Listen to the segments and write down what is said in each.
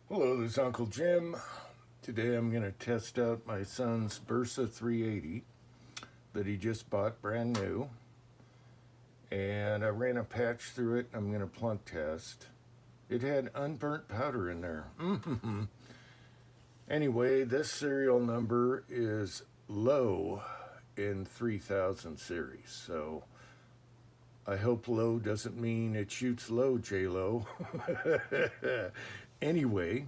Hello, this is Uncle Jim. Today I'm going to test out my son's Bersa 380 that he just bought brand new. And I ran a patch through it. I'm going to plunk test. It had unburnt powder in there. Anyway, this serial number is low in 3000 series. So I hope low doesn't mean it shoots low, J-Lo. Anyway,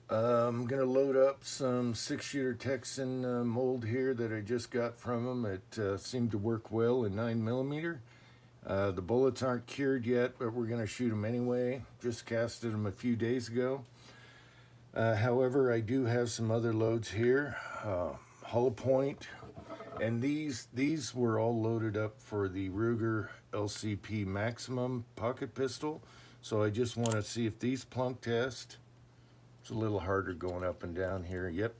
I'm going to load up some 6-shooter Texan mold here that I just got from him. It seemed to work well in 9mm. The bullets aren't cured yet, but we're going to shoot them anyway. Just casted them a few days ago. However, I do have some other loads here. Hollow point. And these were all loaded up for the Ruger LCP Maximum pocket pistol. So I just want to see if these plunk test. It's a little harder going up and down here. Yep,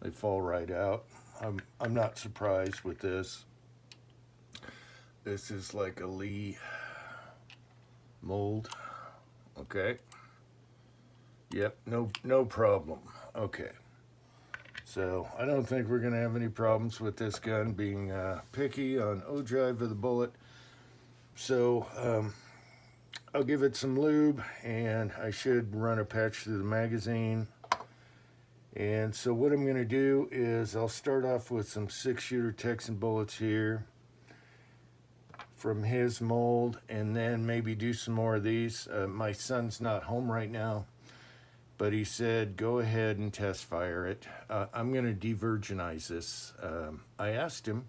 they fall right out. I'm not surprised with this. This is like a Lee mold. Okay. Yep, no problem. Okay. So I don't think we're gonna have any problems with this gun being picky on ogive of the bullet. So I'll give it some lube, and I should run a patch through the magazine. And so what I'm going to do is I'll start off with some 6-shooter Texan bullets here from his mold, and then maybe do some more of these. My son's not home right now, but he said go ahead and test fire it. I'm going to de-virginize this. I asked him,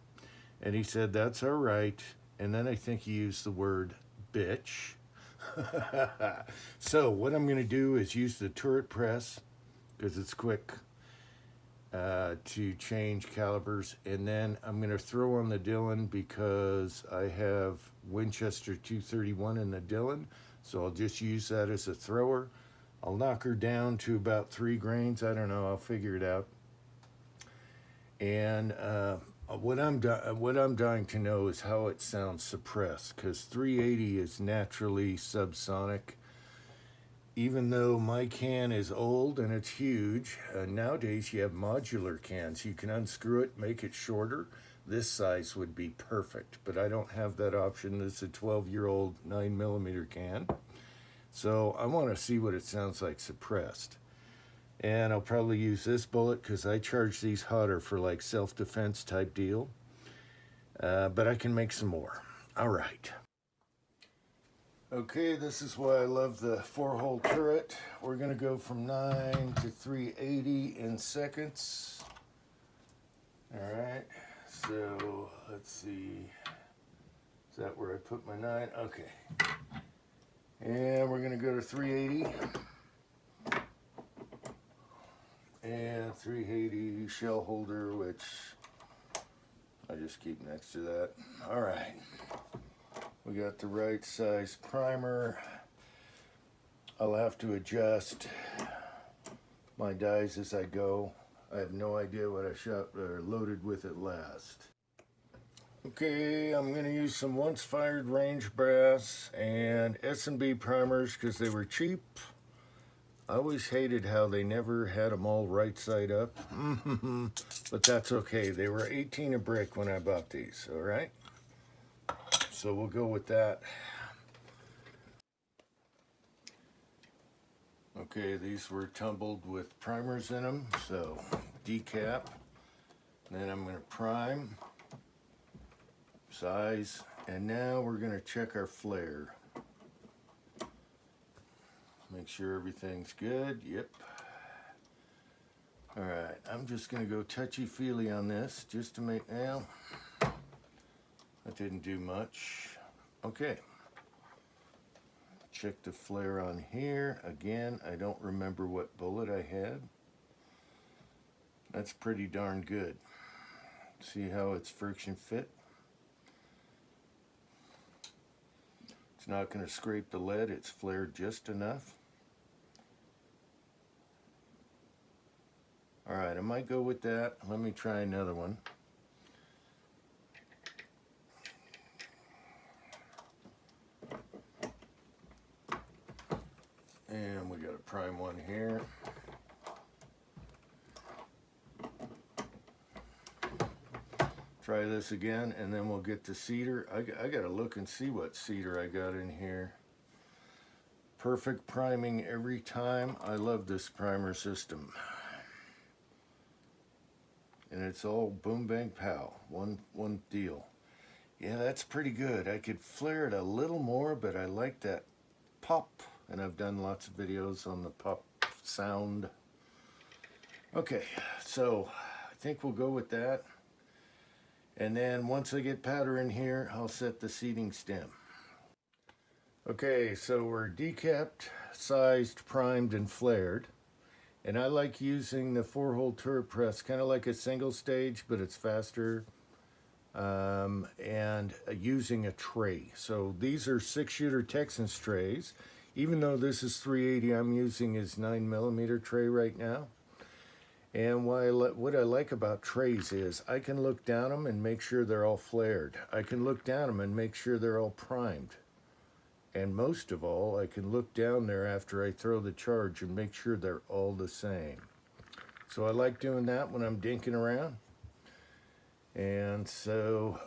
and he said that's all right. And then I think he used the word bitch. So what I'm going to do is use the turret press because it's quick to change calibers, and then I'm going to throw on the Dillon because I have Winchester 231 in the Dillon, so I'll just use that as a thrower. I'll knock her down to about 3 grains. I don't know, I'll figure it out. And what I'm dying to know is how it sounds suppressed, because 380 is naturally subsonic. Even though my can is old and it's huge, nowadays you have modular cans. You can unscrew it, make it shorter. This size would be perfect, but I don't have that option. It's a 12-year-old 9mm can. So I want to see what it sounds like suppressed. And I'll probably use this bullet because I charge these hotter for like self-defense type deal. But I can make some more. All right. Okay, this is why I love the 4-hole turret. We're going to go from 9 to 380 in seconds. All right, so let's see. Is that where I put my 9? Okay. And we're going to go to 380. And 380 shell holder, which I just keep next to that. All right. We got the right size primer. I'll have to adjust my dies as I go. I have no idea what I shot or loaded with it last. Okay, I'm going to use some once fired range brass and S&B primers because they were cheap. I always hated how they never had them all right side up. But that's okay. They were 18 a brick when I bought these, all right? So we'll go with that. Okay, these were tumbled with primers in them, so decap. Then I'm going to prime, size, and now we're going to check our flare. Make sure everything's good. Yep. All right, I'm just going to go touchy-feely on this just to make, well, that didn't do much. Okay. Check the flare on here. Again, I don't remember what bullet I had. That's pretty darn good. See how it's friction fit? It's not going to scrape the lead. It's flared just enough. All right, I might go with that. Let me try another one. And we got a prime one here. Try this again, and then we'll get to Cedar. I gotta look and see what Cedar I got in here. Perfect priming every time. I love this primer system. And it's all boom bang pow, one deal. Yeah, that's pretty good. I could flare it a little more, but I like that pop, and I've done lots of videos on the pop sound. Okay, so I think we'll go with that. And then once I get powder in here, I'll set the seating stem. Okay, so we're decapped, sized, primed, and flared. And I like using the 4-hole turret press, kind of like a single stage, but it's faster. And using a tray. So these are 6-shooter Texas trays. Even though this is 380, I'm using his 9mm tray right now. And what I like about trays is I can look down them and make sure they're all flared. I can look down them and make sure they're all primed. And most of all, I can look down there after I throw the charge and make sure they're all the same. So I like doing that when I'm dinking around. And so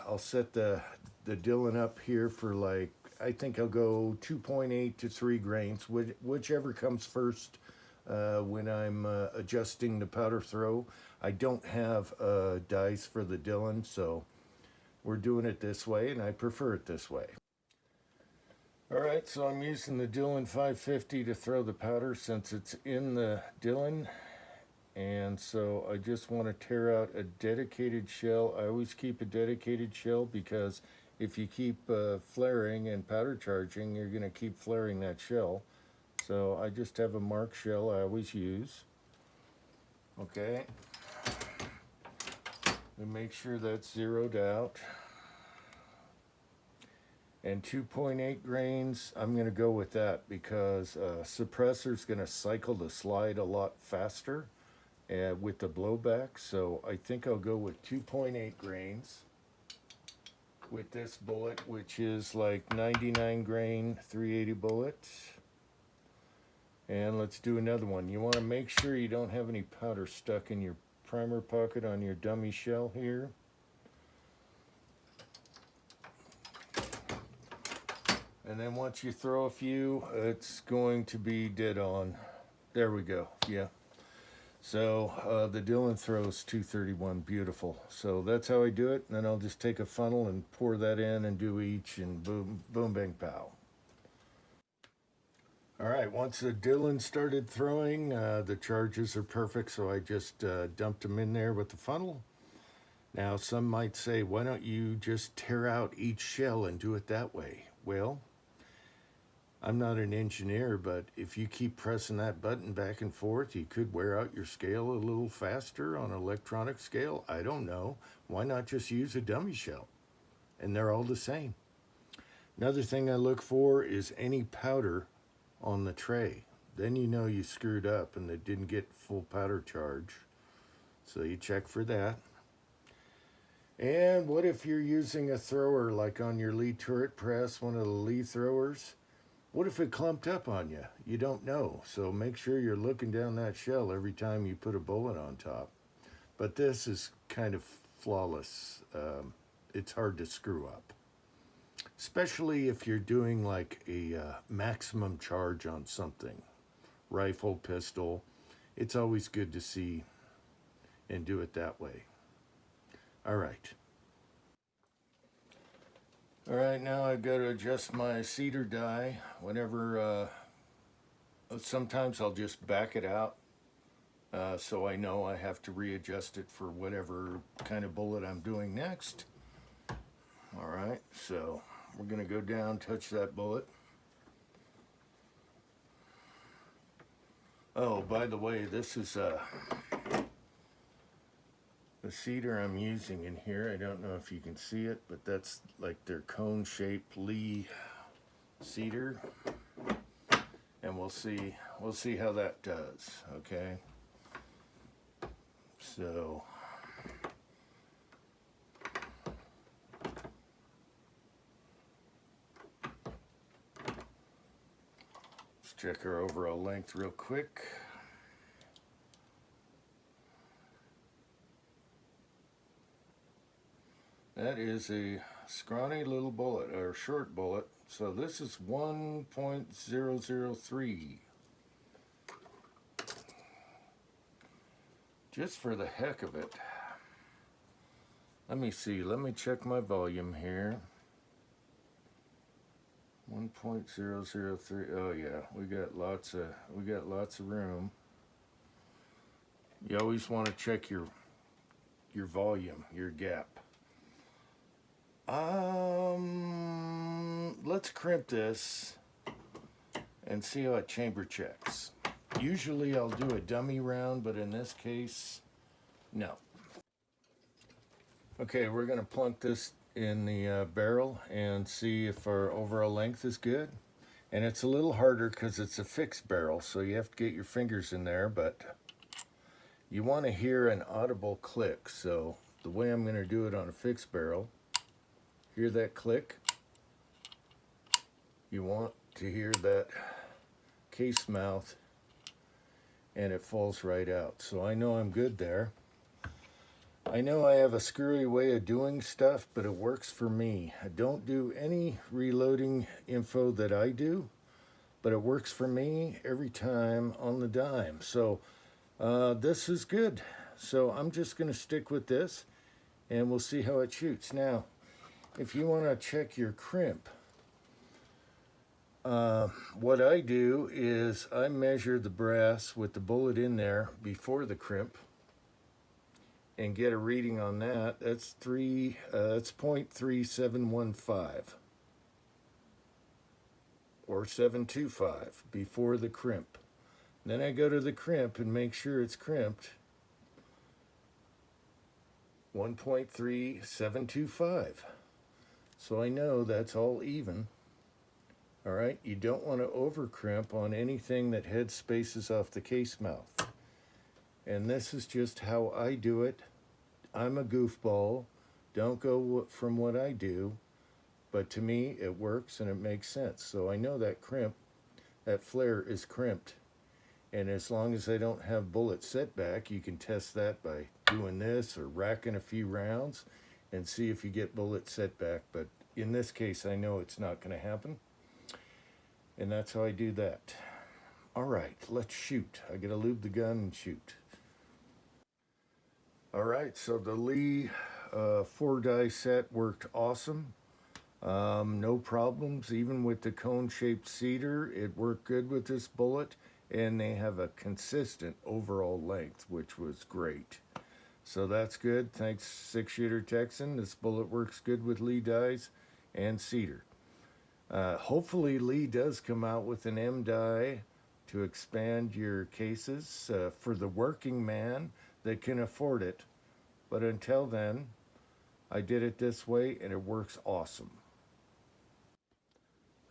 I'll set the Dylan up here for, like, I think I'll go 2.8 to 3 grains, whichever comes first when I'm adjusting the powder throw. I don't have dice for the Dylan, so we're doing it this way, and I prefer it this way. All right, so I'm using the Dylan 550 to throw the powder since it's in the Dylan. And so I just want to tear out a dedicated shell. I always keep a dedicated shell because if you keep flaring and powder charging, you're going to keep flaring that shell. So I just have a marked shell I always use. Okay. And make sure that's zeroed out. And 2.8 grains, I'm going to go with that because suppressor's going to cycle the slide a lot faster with the blowback. So I think I'll go with 2.8 grains with this bullet, which is like 99 grain 380 bullet. And let's do another one. You want to make sure you don't have any powder stuck in your primer pocket on your dummy shell here. And then once you throw a few, it's going to be dead on. There we go, yeah. So the Dylan throws 231, beautiful. So that's how I do it. And then I'll just take a funnel and pour that in and do each, and boom, boom, bang, pow. All right, once the Dylan started throwing, the charges are perfect, so I just dumped them in there with the funnel. Now, some might say, why don't you just tear out each shell and do it that way? Well, I'm not an engineer, but if you keep pressing that button back and forth, you could wear out your scale a little faster on an electronic scale. I don't know. Why not just use a dummy shell? And they're all the same. Another thing I look for is any powder on the tray. Then you know you screwed up and it didn't get full powder charge. So you check for that. And what if you're using a thrower like on your Lee turret press, one of the Lee throwers? What if it clumped up on you? You don't know. So make sure you're looking down that shell every time you put a bullet on top. But this is kind of flawless. It's hard to screw up. Especially if you're doing like a maximum charge on something. Rifle, pistol. It's always good to see and do it that way. All right. All right, now I've got to adjust my Cedar die. Whenever, sometimes I'll just back it out so I know I have to readjust it for whatever kind of bullet I'm doing next. All right, so we're going to go down, touch that bullet. Oh, by the way, this is the Cedar I'm using in here. I don't know if you can see it, but that's like their cone-shaped Lee Cedar. And we'll see how that does, okay? So let's Check our overall length real quick. That is a scrawny little bullet, or short bullet. So this is 1.003. Just for the heck of it. Let me see, let me check my volume here. 1.003. Oh yeah, we got lots of room. You always want to check your volume, your gap. Let's crimp this and see how it chamber checks. Usually I'll do a dummy round, but in this case, no. Okay, we're gonna plunk this in the barrel and see if our overall length is good. And it's a little harder because it's a fixed barrel, so you have to get your fingers in there, but you want to hear an audible click. So the way I'm going to do it on a fixed barrel, hear that click? You want to hear that case mouth, and it falls right out. So I know I'm good there. I know I have a screwy way of doing stuff, but it works for me. I don't do any reloading info that I do, but it works for me every time on the dime. So this is good. So I'm just going to stick with this, and we'll see how it shoots. Now, if you want to check your crimp, what I do is I measure the brass with the bullet in there before the crimp and get a reading on that. That's 0.3715 or 725 before the crimp. Then I go to the crimp and make sure it's crimped. 1.3725. So I know that's all even. All right, you don't want to over crimp on anything that head spaces off the case mouth. And this is just how I do it. I'm a goofball. Don't go from what I do. But to me, it works and it makes sense. So I know that crimp, that flare is crimped. And as long as I don't have bullet setback, you can test that by doing this or racking a few rounds and see if you get bullet setback. But in this case, I know it's not going to happen. And that's how I do that. All right, let's shoot. I gotta lube the gun and shoot. All right, so the Lee 4-die set worked awesome. No problems, even with the cone-shaped Cedar. It worked good with this bullet, and they have a consistent overall length, which was great. So that's good. Thanks, 6-shooter Texan. This bullet works good with Lee dies and Cedar. Hopefully Lee does come out with an M die to expand your cases for the working man that can afford it. But until then, I did it this way and it works awesome.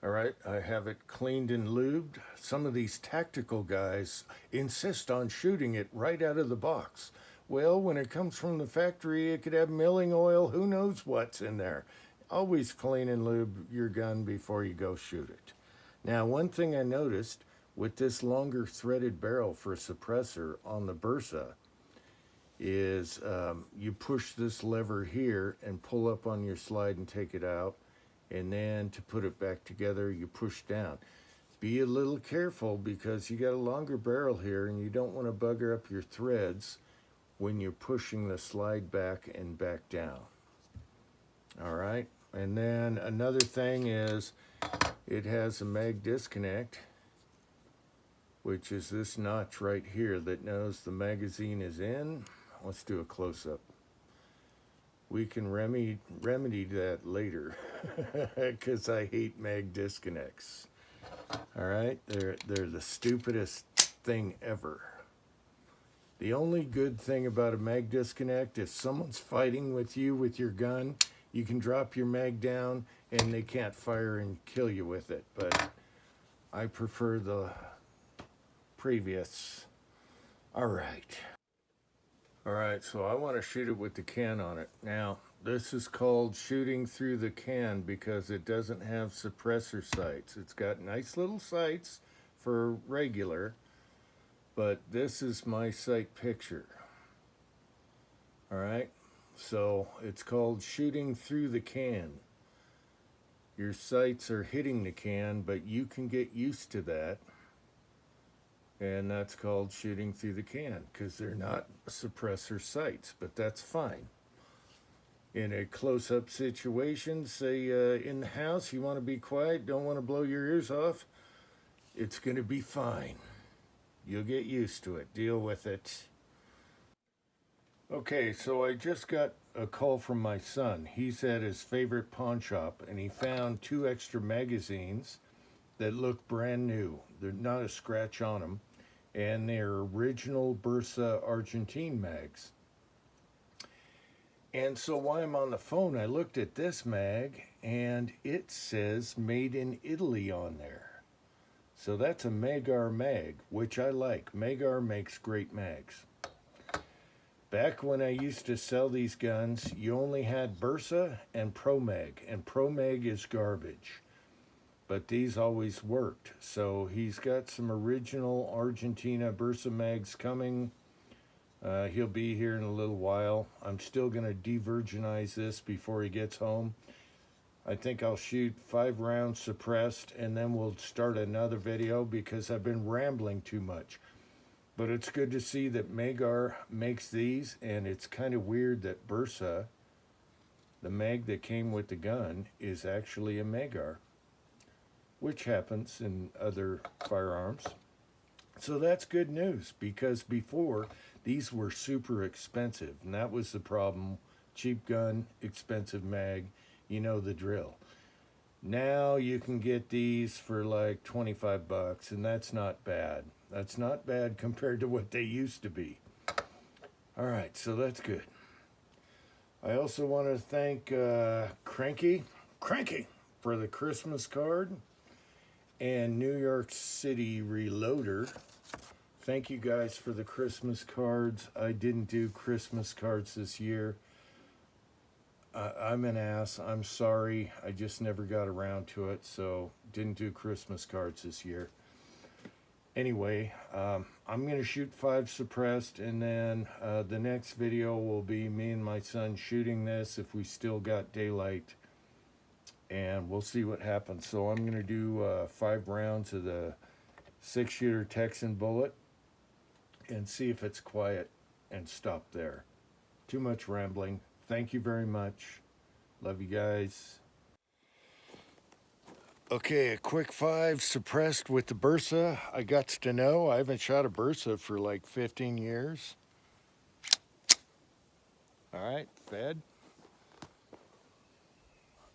All right, I have it cleaned and lubed. Some of these tactical guys insist on shooting it right out of the box. Well, when it comes from the factory, it could have milling oil, who knows what's in there. Always clean and lube your gun before you go shoot it. Now, one thing I noticed with this longer threaded barrel for a suppressor on the Bersa is you push this lever here and pull up on your slide and take it out. And then to put it back together, you push down. Be a little careful because you got a longer barrel here and you don't want to bugger up your threads when you're pushing the slide back and back down. All right. And then another thing is it has a mag disconnect, which is this notch right here that knows the magazine is in. Let's do a close-up. We can remedy that later because I hate mag disconnects. All right, they're the stupidest thing ever. The only good thing about a mag disconnect, if someone's fighting with you with your gun, you can drop your mag down and they can't fire and kill you with it. But I prefer the previous. All right. All right, so I want to shoot it with the can on it. Now, this is called shooting through the can because it doesn't have suppressor sights. It's got nice little sights for regular, but this is my sight picture. All right, so it's called shooting through the can. Your sights are hitting the can, but you can get used to that, and that's called shooting through the can because they're not suppressor sights, but that's fine. In a close-up situation, say in the house, you want to be quiet, don't want to blow your ears off, it's going to be fine. You'll get used to it. Deal with it. Okay, so I just got a call from my son. He's at his favorite pawn shop, and he found 2 extra magazines that look brand new. They're not a scratch on them, and they're original Bersa Argentine mags. And so while I'm on the phone, I looked at this mag, and it says Made in Italy on there. So that's a Magar mag, which I like. Magar makes great mags. Back when I used to sell these guns, you only had Bersa and Pro Mag, and Pro Mag is garbage. But these always worked. So he's got some original Argentina Bersa mags coming. He'll be here in a little while. I'm still going to de-virginize this before he gets home. I think I'll shoot 5 rounds suppressed, and then we'll start another video because I've been rambling too much. But it's good to see that Magar makes these, and it's kind of weird that Bersa, the mag that came with the gun, is actually a Magar, which happens in other firearms. So that's good news, because before, these were super expensive, and that was the problem. Cheap gun, expensive mag, you know the drill. Now you can get these for like 25 bucks, and that's not bad. That's not bad compared to what they used to be. All right, so that's good. I also want to thank Cranky for the Christmas card, and New York City Reloader. Thank you guys for the Christmas cards. I didn't do Christmas cards this year. I'm an ass. I'm sorry. I just never got around to it, so didn't do Christmas cards this year. Anyway, I'm going to shoot 5 suppressed, and then the next video will be me and my son shooting this if we still got daylight, and we'll see what happens. So I'm going to do 5 rounds of the 6-shooter Texan bullet and see if it's quiet and stop there. Too much rambling. Thank you very much. Love you guys. Okay, a quick 5 suppressed with the Bersa. I got to know I haven't shot a Bersa for like 15 years. All right, fed.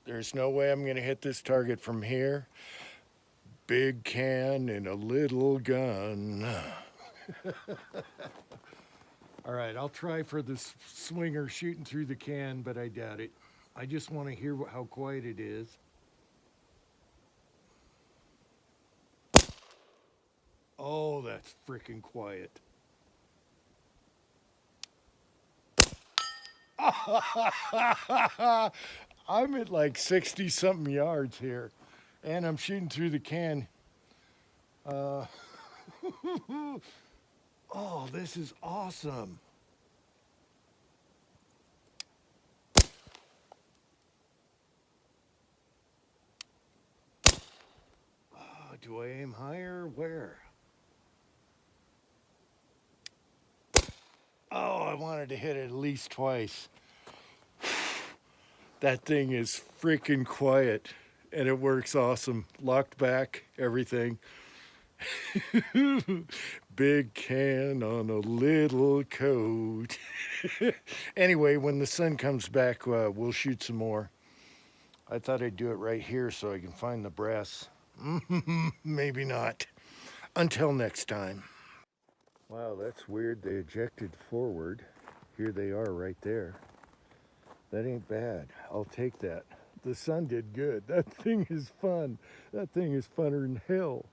There's no way I'm going to hit this target from here. Big can and a little gun. All right, I'll try for this swinger shooting through the can, but I doubt it. I just want to hear how quiet it is. Oh, that's freaking quiet. I'm at like 60-something yards here, and I'm shooting through the can. Oh, this is awesome. Oh, do I aim higher? Where? Oh, I wanted to hit it at least twice. That thing is freaking quiet, and it works awesome. Locked back, everything. Big can on a little coat. Anyway, when the sun comes back, we'll shoot some more. I thought I'd do it right here so I can find the brass. Maybe not. Until next time. Wow, that's weird. They ejected forward. Here they are right there. That ain't bad. I'll take that. The sun did good. That thing is fun. That thing is funner than hell.